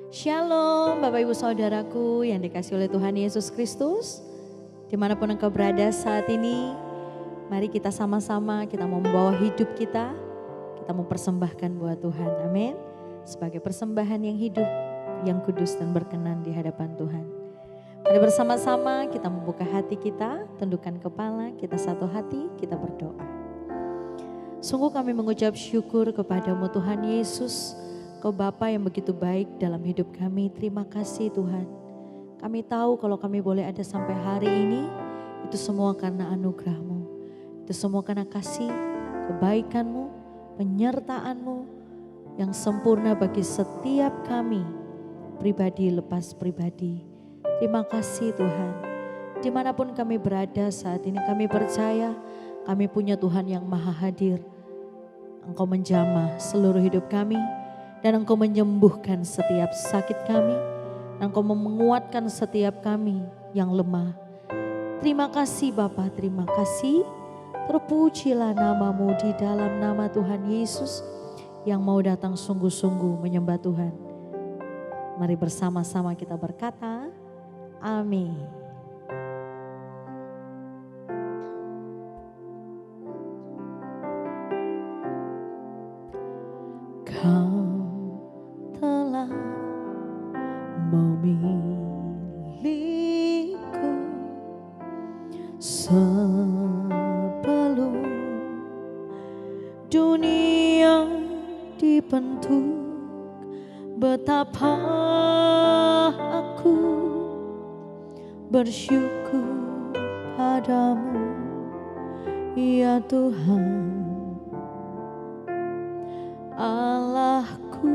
Shalom Bapak Ibu Saudaraku yang dikasihi oleh Tuhan Yesus Kristus. Dimanapun engkau berada saat ini, mari kita sama-sama kita membawa hidup kita mau persembahkan buat Tuhan. Amin. Sebagai persembahan yang hidup, yang kudus dan berkenan di hadapan Tuhan. Mari bersama-sama kita membuka hati kita, tundukkan kepala, kita satu hati, kita berdoa. Sungguh kami mengucap syukur kepadamu Tuhan Yesus, Kau Bapa yang begitu baik dalam hidup kami. Terima kasih Tuhan. Kami tahu kalau kami boleh ada sampai hari ini, itu semua karena anugerah-Mu. Itu semua karena kasih, kebaikan-Mu, penyertaan-Mu yang sempurna bagi setiap kami, pribadi lepas pribadi. Terima kasih Tuhan. Dimanapun kami berada saat ini, kami percaya kami punya Tuhan yang maha hadir. Engkau menjamah seluruh hidup kami, dan Engkau menyembuhkan setiap sakit kami, Engkau menguatkan setiap kami yang lemah. Terima kasih Bapa, terima kasih. Terpujilah nama-Mu di dalam nama Tuhan Yesus yang mau datang sungguh-sungguh menyembah Tuhan. Mari bersama-sama kita berkata, amin. Kau telah memilihku sebelum dunia dibentuk. Betapa aku bersyukur padamu ya Tuhan Allahku.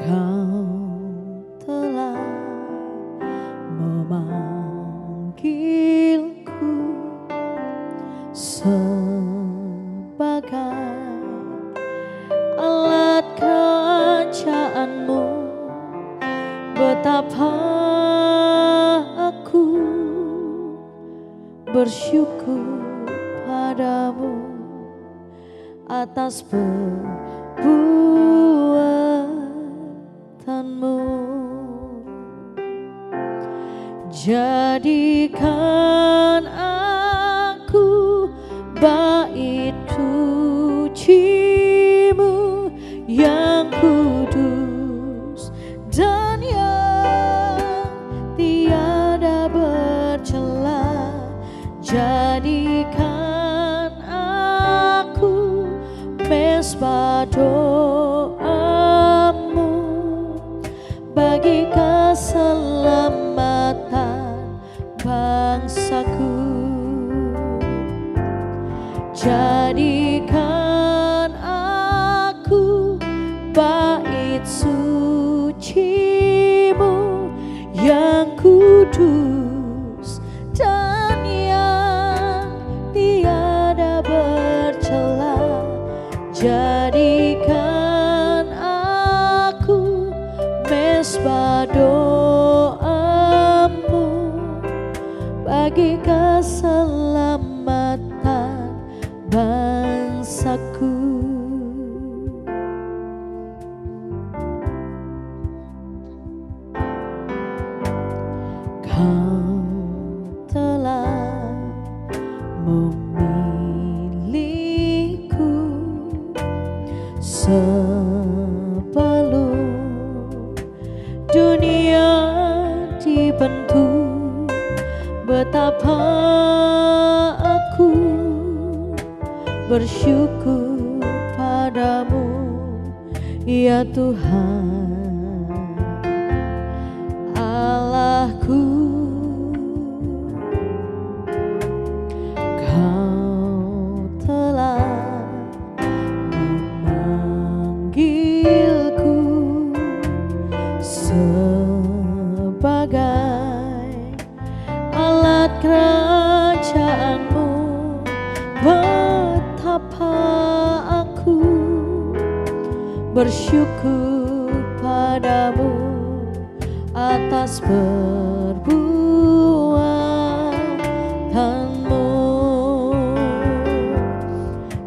Kau telah memanggilku sebagai alat kerajaan-Mu. Betapa aku bersyukur padamu atas perbuatanmu. Jadikan aku bait suci-Mu yang kudus dan yang tiada bercela. Jadikan aku mesbah doa-Mu bagi keselamatan bangsaku. Jadikan aku bait suci-Mu yang kudus dan yang tiada bercela. Jadikan aku mesbah doa-Mu bagi keselamatan bangsaku. Kau telah memilihku sebelum dunia dibentuk. Betapa aku bersyukur padamu ya Tuhan Allahku. Kau telah memanggilku sebagai alat kerajaan-Mu. Betapa aku bersyukur padamu atas perbuatanmu.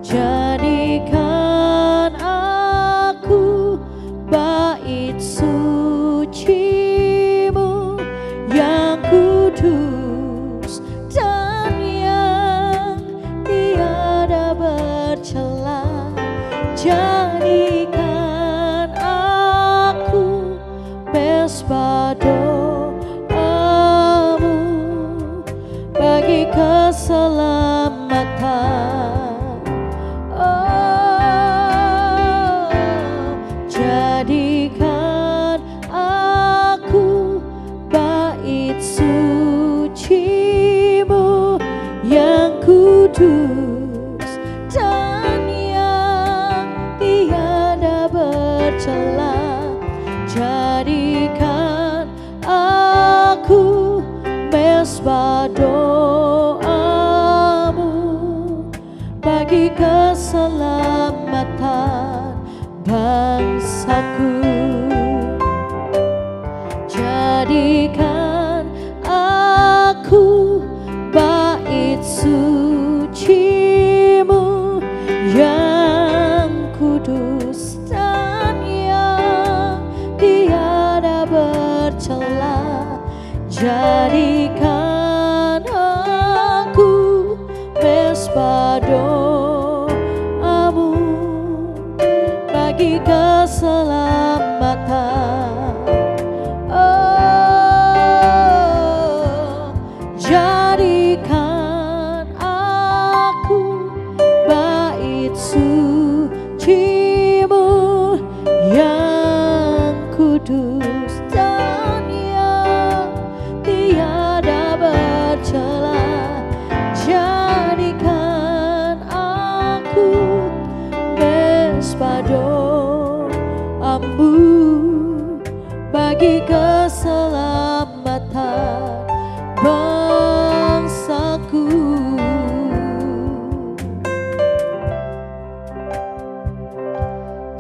Jadikan doamu bagi keselamatan. Oh, jadikan aku bait suci-Mu yang kudus dan yang tiada bercela. Jadikan aku mesbah doamu bagi keselamatan bangsaku. Jadikan aku bait suci-Mu yang kudus dan yang tiada bercela. Jadikan aku mesbah doamu bagi keselamatan. Oh, jadikan aku bait suci-Mu yang kudus dan yang tiada bercela. Jadikan aku mesbah doamu bagi keselamatan bangsaku.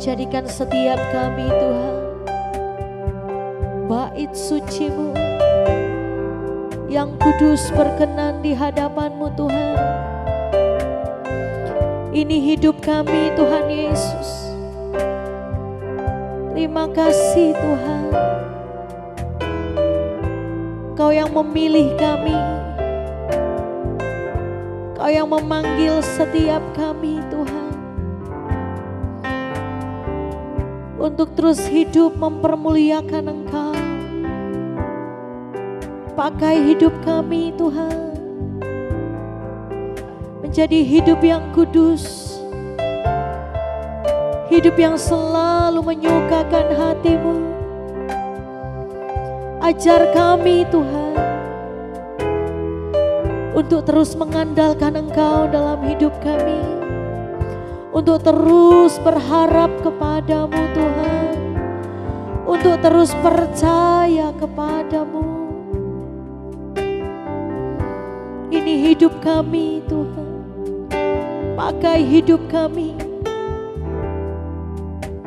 Jadikan setiap kami Tuhan bait suci-Mu yang kudus berkenan di hadapan-Mu Tuhan. Ini hidup kami Tuhan Yesus. Terima kasih Tuhan, Kau yang memilih kami, Kau yang memanggil setiap kami Tuhan, untuk terus hidup mempermuliakan Engkau. Pakai hidup kami Tuhan menjadi hidup yang kudus, hidup yang selalu menyukakan hati-Mu. Ajar kami Tuhan untuk terus mengandalkan Engkau dalam hidup kami, untuk terus berharap kepadamu Tuhan, untuk terus percaya kepadamu. Ini hidup kami Tuhan, pakai hidup kami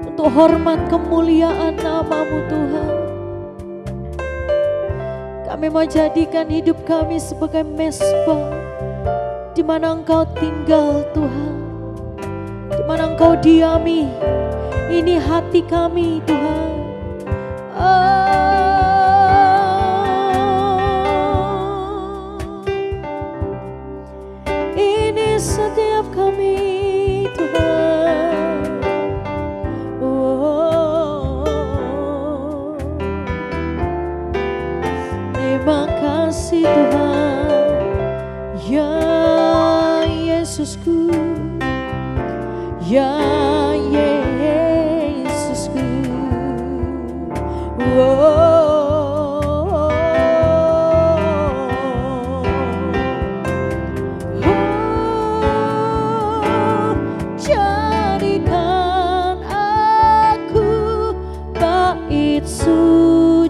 untuk hormat kemuliaan nama-Mu Tuhan. Kami mau jadikan hidup kami sebagai mesbah di mana Engkau tinggal Tuhan, di mana Engkau diami. Ini hati kami Tuhan. Ini setiap kami Tuhan. Terima kasih Tuhan, ya Yesusku, ya Yesusku. Jadikan aku bait suci-Mu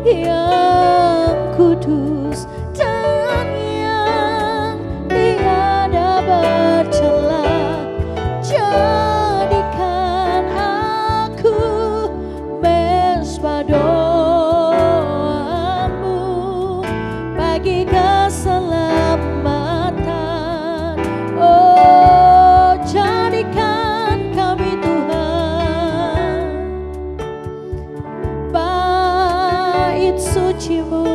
yang kudus dan yang tiada bercela. Jadikan aku mesbah doamu bagi keselamatan. Oh, jadikan kami Tuhan bait suci-Mu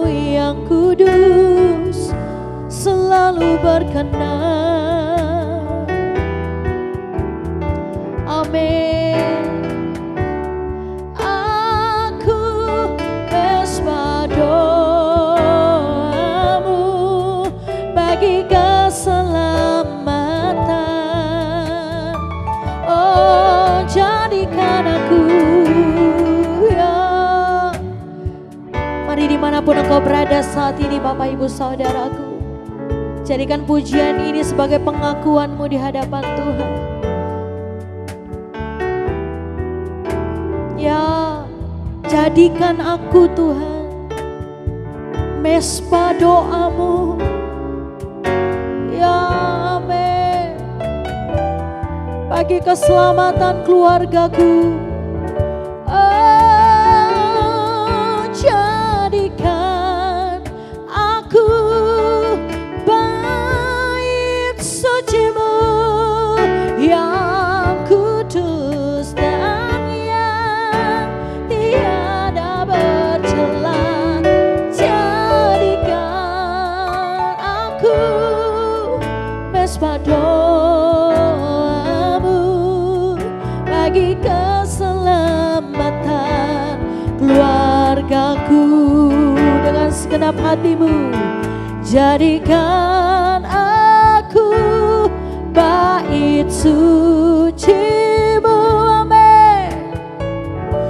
yang kudus selalu berkenan. Amin. Engkau berada saat ini Bapak Ibu Saudaraku. Jadikan pujian ini sebagai pengakuan-Mu di hadapan Tuhan. Ya, jadikan aku Tuhan mesbah doa-Mu. Ya, amin. Bagi keselamatan keluargaku, jadikan aku bait suci-Mu yang kudus dan yang tiada bercela. Jadikan aku mesbah doa-Mu bagi keselamatan keluargaku. Dengan segenap hatimu, jadikan aku bait suci-Mu, amin.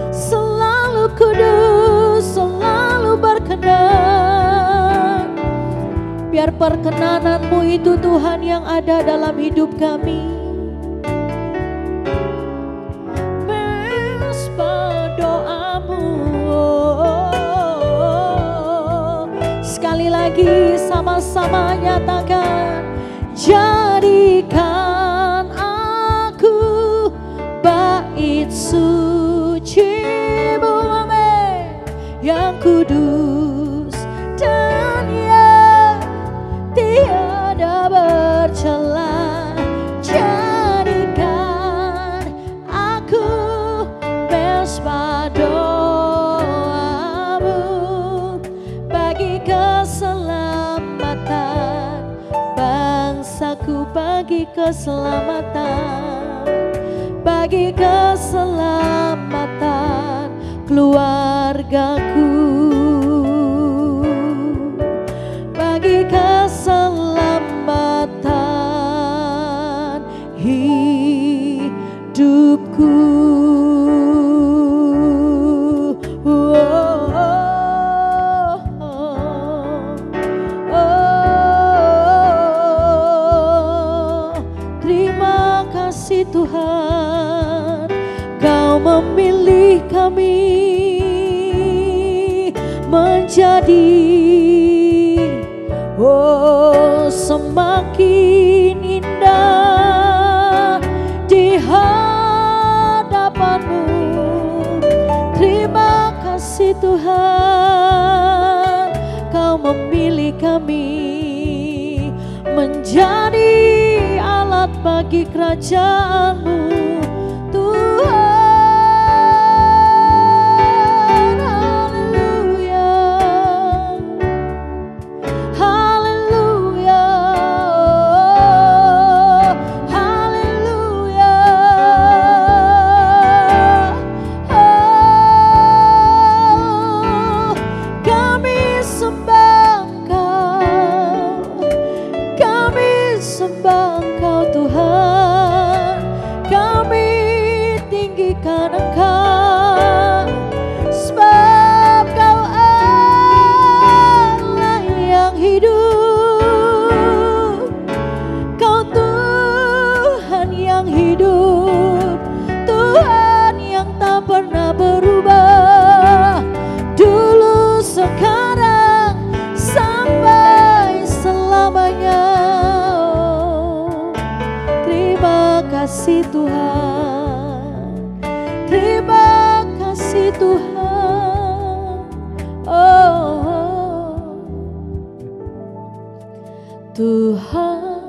Selalu kudus, selalu berkenan. Biar perkenanan-Mu itu Tuhan yang ada dalam hidup kami. Mesbah doa-Mu. Sekali lagi sama-sama nyatakan, jadikan aku bait suci-Mu, amin, yang kudus dan yang tiada bercela. Jadikan aku mesbah doa-Mu bagi keselamatan bangsaku, bagi keselamatan, bagi keselamatan keluargaku, bagi keselamatan hidupku. Terima kasih Tuhan, Kau memilih kami menjadi semakin indah di hadapan-Mu. Terima kasih Tuhan, Kau memilih kami menjadi alat bagi kerajaan-Mu, Tuhan. Haleluya, haleluya, haleluya. Oh, kami sembah Engkau, kami sembah Engkau Tuhan, kami tinggikan Engkau, sebab Kau Allah yang hidup, Kau Tuhan yang hidup, Tuhan yang tak pernah berubah, dulu, sekarang, sampai selamanya. Terima kasih Tuhan, terima kasih Tuhan. Oh, Tuhan,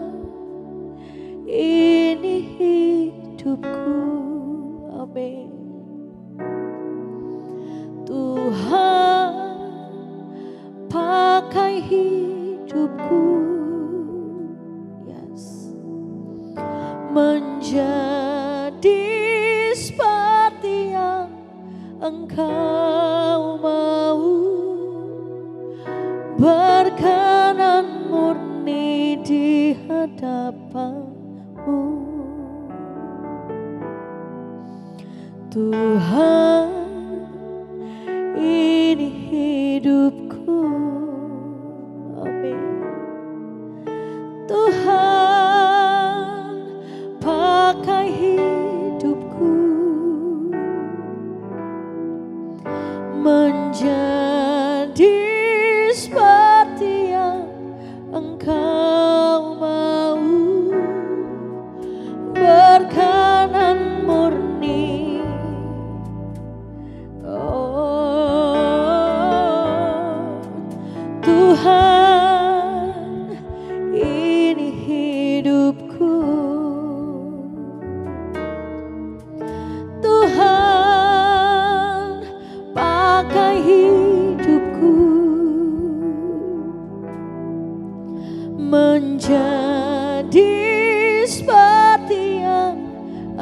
ini hidupku, amin. Tuhan, pakai hidupku, yes, menjadi seperti yang Engkau mau, berkenan murni di hadapan-Mu. Tuhan, ini hidupku,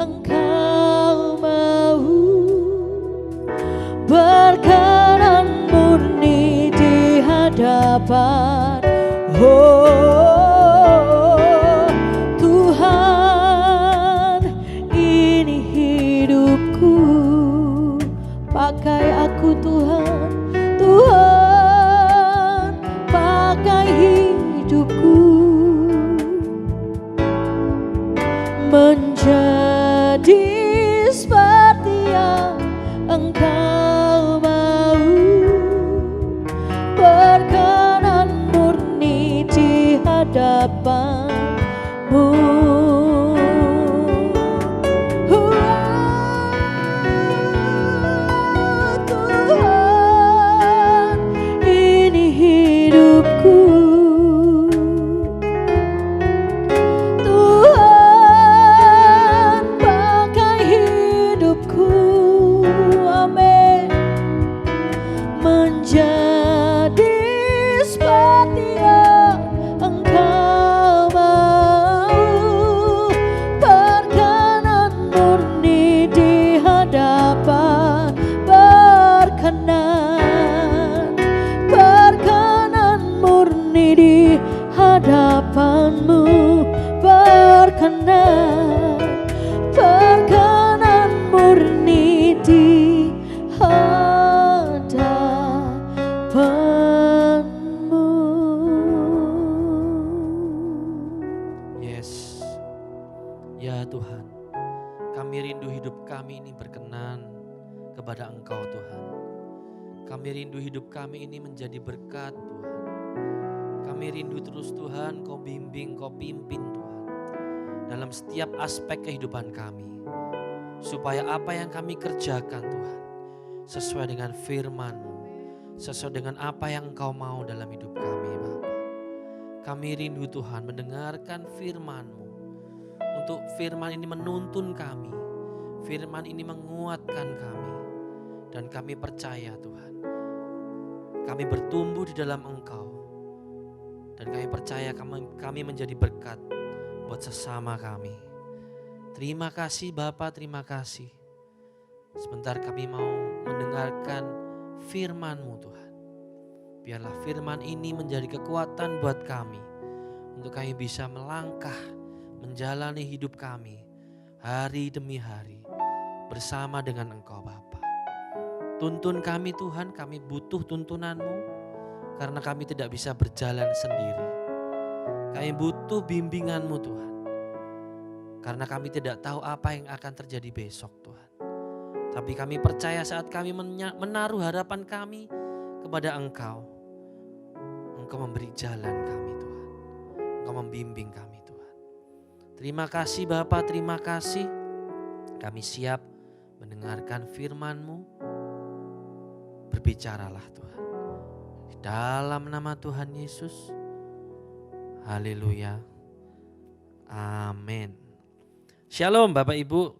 Engkau mau berkenan murni di hadapan. Oh Tuhan, ini hidupku, pakai aku Tuhan. Tuhan, pakai hidupku menjadi seperti yang Engkau mau, berkenan murni di hadapan-Mu. Tuhan, ini hidupku. Tuhan, pakai hidupku. Amin. Menjadi seperti yang Engkau mau, berkenan murni di hadapan. Berkenan murni di hadapan-Mu. Berkenan murni di hadapan-Mu. Yes, ya Tuhan, kami rindu hidup kami ini berkenan kepada Engkau Tuhan. Kami rindu hidup kami ini menjadi berkat Tuhan. Kami rindu terus Tuhan, Kau bimbing, Kau pimpin Tuhan dalam setiap aspek kehidupan kami. Supaya apa yang kami kerjakan Tuhan sesuai dengan firman-Mu, sesuai dengan apa yang Engkau mau dalam hidup kami Bapa. Kami rindu Tuhan mendengarkan firman-Mu. Untuk firman ini menuntun kami, firman ini menguatkan kami. Dan kami percaya Tuhan, kami bertumbuh di dalam Engkau. Dan kami percaya kami menjadi berkat buat sesama kami. Terima kasih Bapa, terima kasih. Sebentar kami mau mendengarkan firman-Mu Tuhan. Biarlah firman ini menjadi kekuatan buat kami. Untuk kami bisa melangkah, menjalani hidup kami hari demi hari bersama dengan Engkau Bapa. Tuntun kami Tuhan, kami butuh tuntunan-Mu karena kami tidak bisa berjalan sendiri. Kami butuh bimbingan-Mu Tuhan, karena kami tidak tahu apa yang akan terjadi besok Tuhan. Tapi kami percaya saat kami menaruh harapan kami kepada Engkau, Engkau memberi jalan kami Tuhan. Engkau membimbing kami Tuhan. Terima kasih Bapa, terima kasih. Kami siap mendengarkan firman-Mu. Berbicaralah Tuhan. Di dalam nama Tuhan Yesus. Haleluya. Amin. Shalom Bapak Ibu.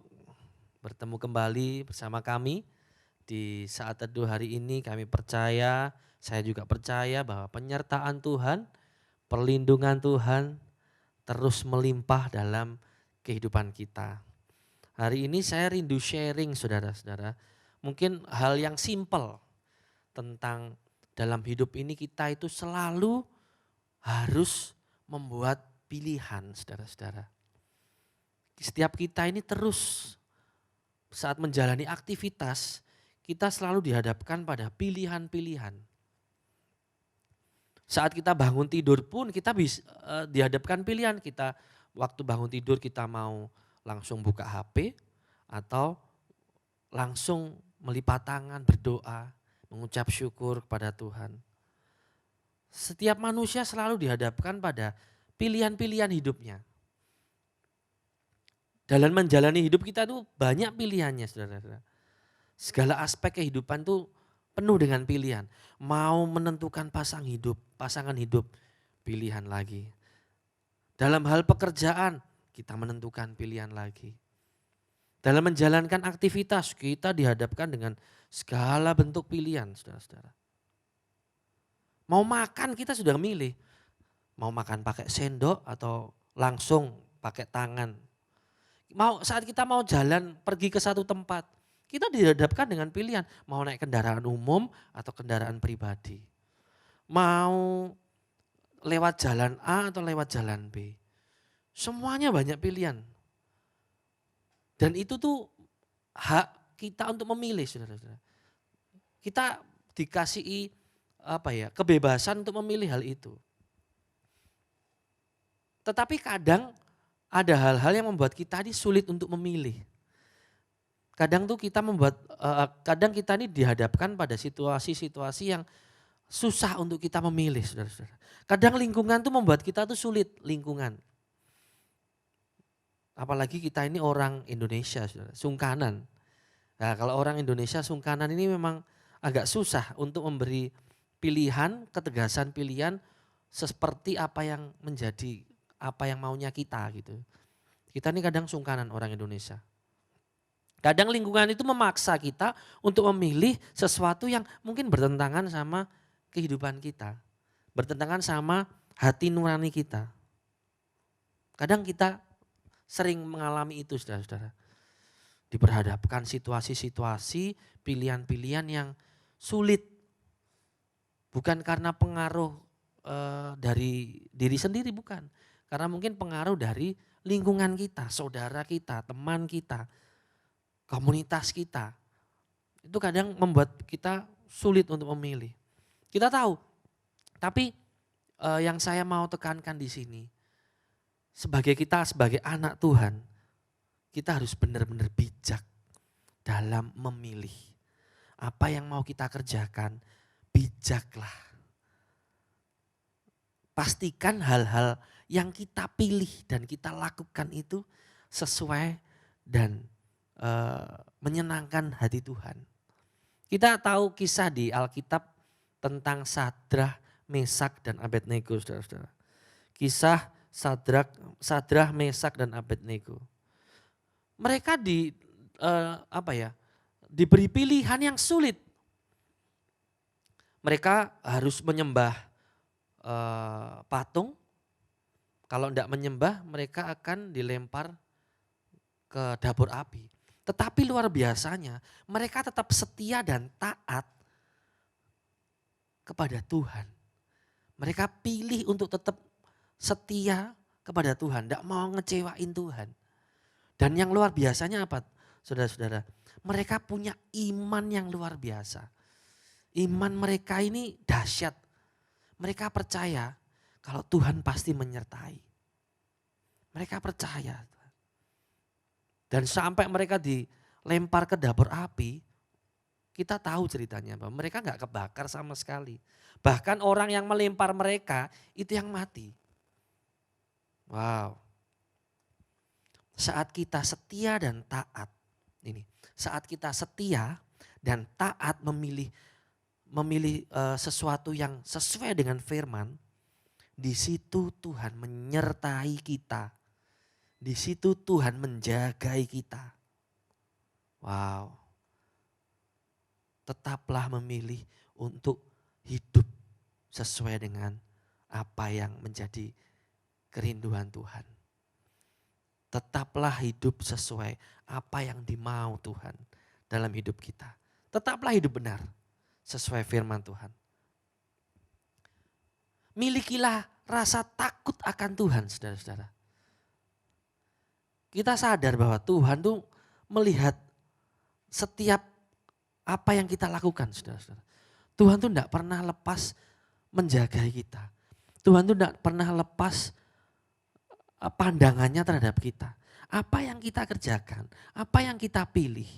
Bertemu kembali bersama kami di saat teduh hari ini. Kami percaya, saya juga percaya bahwa penyertaan Tuhan, perlindungan Tuhan terus melimpah dalam kehidupan kita. Hari ini saya rindu sharing saudara-saudara. Mungkin hal yang simpel tentang dalam hidup ini kita itu selalu harus membuat pilihan saudara-saudara. Setiap kita ini terus saat menjalani aktivitas kita selalu dihadapkan pada pilihan-pilihan. Saat kita bangun tidur pun kita bisa dihadapkan pilihan. Kita waktu bangun tidur kita mau langsung buka HP atau langsung melipat tangan berdoa, mengucap syukur kepada Tuhan. Setiap manusia selalu dihadapkan pada pilihan-pilihan hidupnya. Dalam menjalani hidup kita tuh banyak pilihannya saudara-saudara. Segala aspek kehidupan tuh penuh dengan pilihan. Mau menentukan pasangan hidup, pilihan lagi. Dalam hal pekerjaan kita menentukan pilihan lagi. Dalam menjalankan aktivitas kita dihadapkan dengan segala bentuk pilihan saudara-saudara. Mau makan kita sudah milih. Mau makan pakai sendok atau langsung pakai tangan. Saat kita mau jalan pergi ke satu tempat, kita dihadapkan dengan pilihan mau naik kendaraan umum atau kendaraan pribadi. Mau lewat jalan A atau lewat jalan B. Semuanya banyak pilihan. Dan itu tuh hak kita untuk memilih, saudara-saudara. Kita dikasihi kebebasan untuk memilih hal itu. Tetapi kadang ada hal-hal yang membuat kita ini sulit untuk memilih. Kadang kita ini dihadapkan pada situasi-situasi yang susah untuk kita memilih, saudara-saudara. Kadang lingkungan tuh membuat kita tuh sulit, lingkungan. Apalagi kita ini orang Indonesia, saudara, sungkanan. Nah, kalau orang Indonesia sungkanan ini memang agak susah untuk memberi pilihan, ketegasan pilihan seperti apa yang maunya kita gitu. Kita ini kadang sungkanan orang Indonesia. Kadang lingkungan itu memaksa kita untuk memilih sesuatu yang mungkin bertentangan sama kehidupan kita. Bertentangan sama hati nurani kita. Kadang kita sering mengalami itu, saudara-saudara. Diperhadapkan situasi-situasi, pilihan-pilihan yang sulit. Bukan karena pengaruh dari diri sendiri, bukan. Karena mungkin pengaruh dari lingkungan kita, saudara kita, teman kita, komunitas kita. Itu kadang membuat kita sulit untuk memilih. Kita tahu, tapi yang saya mau tekankan di sini, sebagai anak Tuhan, kita harus benar-benar bijak dalam memilih. Apa yang mau kita kerjakan, bijaklah. Pastikan hal-hal yang kita pilih dan kita lakukan itu sesuai dan menyenangkan hati Tuhan. Kita tahu kisah di Alkitab tentang Sadrah, Mesak, dan Abednego, saudara-saudara. Kisah Sadrah, Mesak, dan Abednego. Mereka diberi pilihan yang sulit. Mereka harus menyembah patung. Kalau tidak menyembah, mereka akan dilempar ke dapur api. Tetapi luar biasanya, mereka tetap setia dan taat kepada Tuhan. Mereka pilih untuk tetap setia kepada Tuhan, tidak mau ngecewain Tuhan. Dan yang luar biasanya apa, saudara-saudara? Mereka punya iman yang luar biasa. Iman mereka ini dahsyat. Mereka percaya kalau Tuhan pasti menyertai. Mereka percaya. Dan sampai mereka dilempar ke dapur api, kita tahu ceritanya bahwa mereka gak kebakar sama sekali. Bahkan orang yang melempar mereka itu yang mati. Wow. Saat kita setia dan taat, saat kita setia dan taat memilih sesuatu yang sesuai dengan firman, di situ Tuhan menyertai kita. Di situ Tuhan menjagai kita. Wow. Tetaplah memilih untuk hidup sesuai dengan apa yang menjadi kerinduan Tuhan. Tetaplah hidup sesuai apa yang dimau Tuhan dalam hidup kita. Tetaplah hidup benar sesuai firman Tuhan. Milikilah rasa takut akan Tuhan, saudara-saudara. Kita sadar bahwa Tuhan tuh melihat setiap apa yang kita lakukan, saudara-saudara. Tuhan tuh tidak pernah lepas menjaga kita. Tuhan tuh tidak pernah lepas pandangannya terhadap kita. Apa yang kita kerjakan, apa yang kita pilih,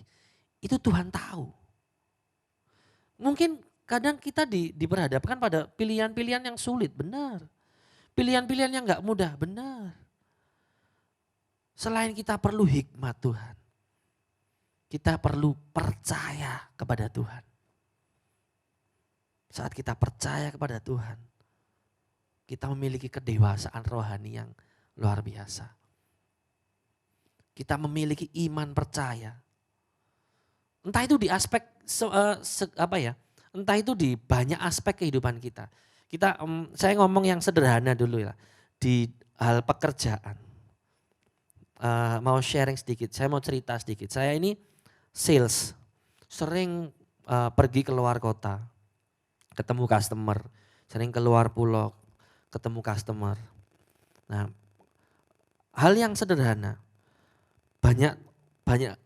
itu Tuhan tahu. Mungkin kadang kita diperhadapkan pada pilihan-pilihan yang sulit, benar. Pilihan-pilihan yang gak mudah, benar. Selain kita perlu hikmat Tuhan, kita perlu percaya kepada Tuhan. Saat kita percaya kepada Tuhan, kita memiliki kedewasaan rohani yang luar biasa. Kita memiliki iman percaya. Entah itu di aspek entah itu di banyak aspek kehidupan kita. Saya ngomong yang sederhana dulu ya, di hal pekerjaan. mau sharing sedikit, saya mau cerita sedikit. Saya ini sales, sering pergi keluar kota, ketemu customer, sering keluar pulau, ketemu customer. Nah, hal yang sederhana, banyak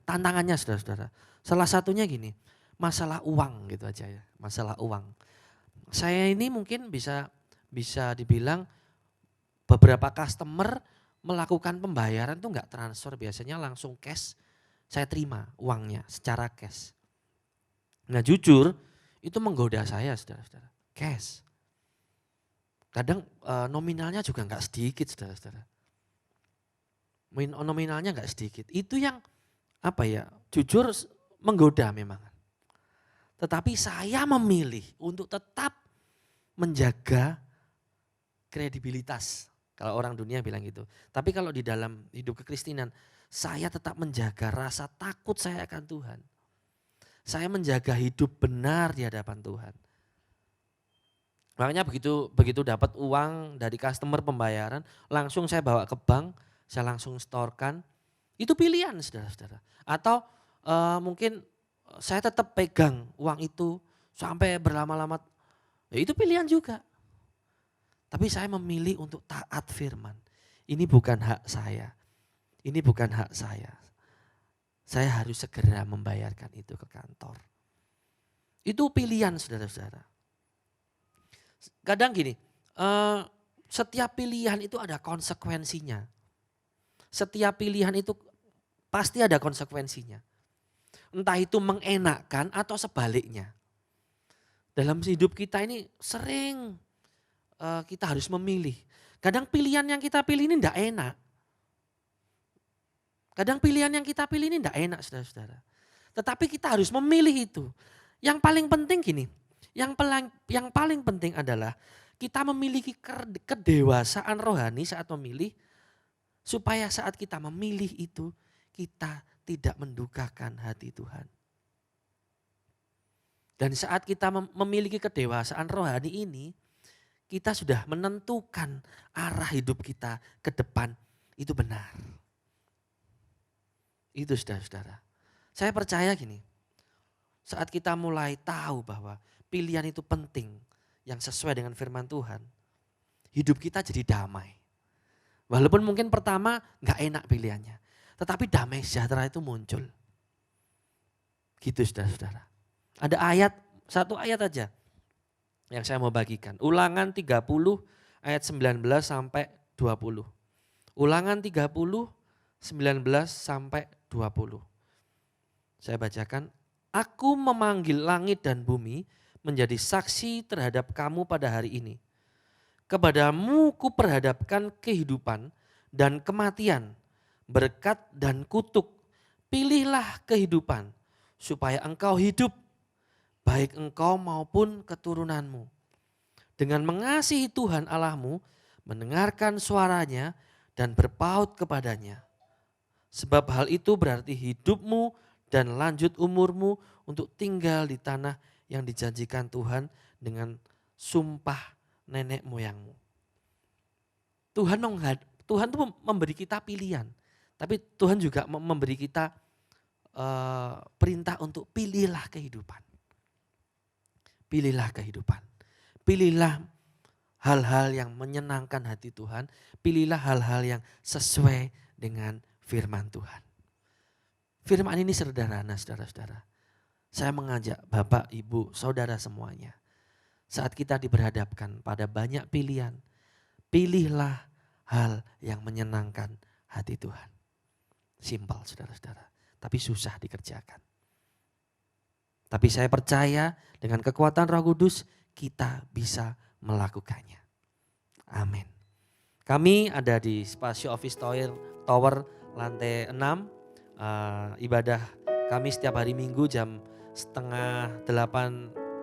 tantangannya saudara-saudara. Salah satunya gini, masalah uang gitu aja ya, masalah uang. Saya ini mungkin bisa dibilang beberapa customer melakukan pembayaran tuh nggak transfer, biasanya langsung cash, saya terima uangnya secara cash. Nah jujur itu menggoda saya saudara-saudara, cash. Kadang nominalnya juga nggak sedikit saudara-saudara. Nominalnya nggak sedikit, itu yang jujur menggoda memang. Tetapi saya memilih untuk tetap menjaga kredibilitas. Kalau orang dunia bilang gitu. Tapi kalau di dalam hidup kekristenan, saya tetap menjaga rasa takut saya akan Tuhan. Saya menjaga hidup benar di hadapan Tuhan. Makanya begitu dapat uang dari customer pembayaran, langsung saya bawa ke bank, saya langsung storekan. Itu pilihan saudara-saudara. Atau mungkin saya tetap pegang uang itu sampai berlama-lama. Ya itu pilihan juga. Tapi saya memilih untuk taat firman. Ini bukan hak saya. Ini bukan hak saya. Saya harus segera membayarkan itu ke kantor. Itu pilihan saudara-saudara. Kadang gini, setiap pilihan itu ada konsekuensinya. Setiap pilihan itu pasti ada konsekuensinya. Entah itu mengenakkan atau sebaliknya. Dalam hidup kita ini sering kita harus memilih. Kadang pilihan yang kita pilih ini tidak enak. Kadang pilihan yang kita pilih ini tidak enak saudara-saudara. Tetapi kita harus memilih itu. Yang paling penting gini, yang paling penting adalah kita memiliki kedewasaan rohani saat memilih. Supaya saat kita memilih itu, kita tidak mendukakan hati Tuhan. Dan saat kita memiliki kedewasaan rohani ini, kita sudah menentukan arah hidup kita ke depan itu benar. Itu saudara-saudara. Saya percaya gini, saat kita mulai tahu bahwa pilihan itu penting yang sesuai dengan firman Tuhan, hidup kita jadi damai. Walaupun mungkin pertama gak enak pilihannya, tetapi damai sejahtera itu muncul. Gitu saudara-saudara. Ada satu ayat aja yang saya mau bagikan. Ulangan 30 ayat 19 sampai 20. Ulangan 30, 19 sampai 20. Saya bacakan. Aku memanggil langit dan bumi menjadi saksi terhadap kamu pada hari ini. Kepadamu kuperhadapkan kehidupan dan kematian, berkat dan kutuk. Pilihlah kehidupan supaya engkau hidup, baik engkau maupun keturunanmu. Dengan mengasihi Tuhan Allahmu, mendengarkan suaranya dan berpaut kepadanya. Sebab hal itu berarti hidupmu dan lanjut umurmu untuk tinggal di tanah yang dijanjikan Tuhan dengan sumpah nenek moyangmu. Tuhan tuh memberi kita pilihan, tapi Tuhan juga memberi kita perintah untuk pilihlah kehidupan. Pilihlah kehidupan. Pilihlah hal-hal yang menyenangkan hati Tuhan. Pilihlah hal-hal yang sesuai dengan firman Tuhan. Firman ini sederhana saudara-saudara. Saya mengajak Bapak, Ibu, Saudara semuanya. Saat kita diberhadapkan pada banyak pilihan, pilihlah hal yang menyenangkan hati Tuhan. Simpel saudara-saudara, tapi susah dikerjakan. Tapi saya percaya dengan kekuatan Roh Kudus kita bisa melakukannya. Amin. Kami ada di Spasio Office Tower lantai 6. Ibadah kami setiap hari Minggu jam 7:30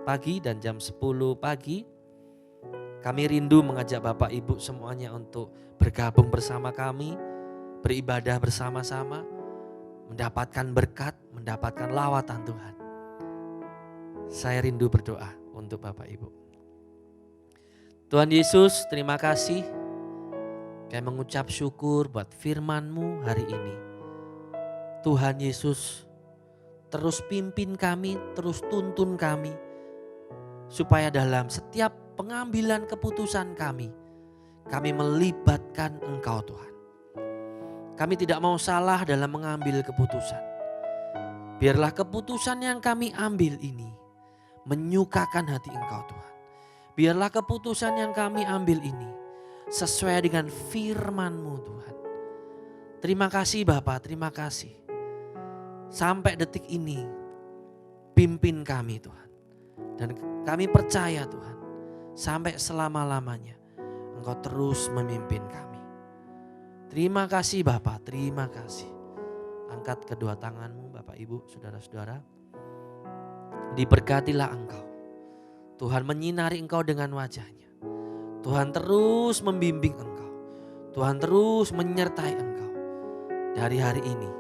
pagi dan jam 10 pagi. Kami rindu mengajak Bapak Ibu semuanya untuk bergabung bersama kami, beribadah bersama-sama, mendapatkan berkat, mendapatkan lawatan Tuhan. Saya rindu berdoa untuk Bapak Ibu. Tuhan Yesus, terima kasih Kami mengucap syukur buat firman-Mu hari ini. Tuhan Yesus, terus pimpin kami, terus tuntun kami. Supaya dalam setiap pengambilan keputusan kami melibatkan Engkau Tuhan. Kami tidak mau salah dalam mengambil keputusan. Biarlah keputusan yang kami ambil ini menyukakan hati Engkau Tuhan. Biarlah keputusan yang kami ambil ini sesuai dengan firman-Mu Tuhan. Terima kasih Bapa, terima kasih. Sampai detik ini pimpin kami Tuhan. Dan kami percaya Tuhan, sampai selama-lamanya Engkau terus memimpin kami. Terima kasih Bapa, terima kasih. Angkat kedua tanganmu Bapak Ibu, saudara-saudara. Diberkatilah Engkau. Tuhan menyinari Engkau dengan wajahnya. Tuhan terus membimbing Engkau. Tuhan terus menyertai Engkau. Dari hari ini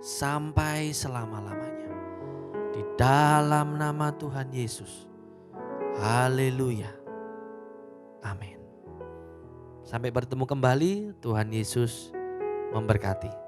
sampai selama-lamanya. Di dalam nama Tuhan Yesus. Haleluya. Amin. Sampai bertemu kembali, Tuhan Yesus memberkati.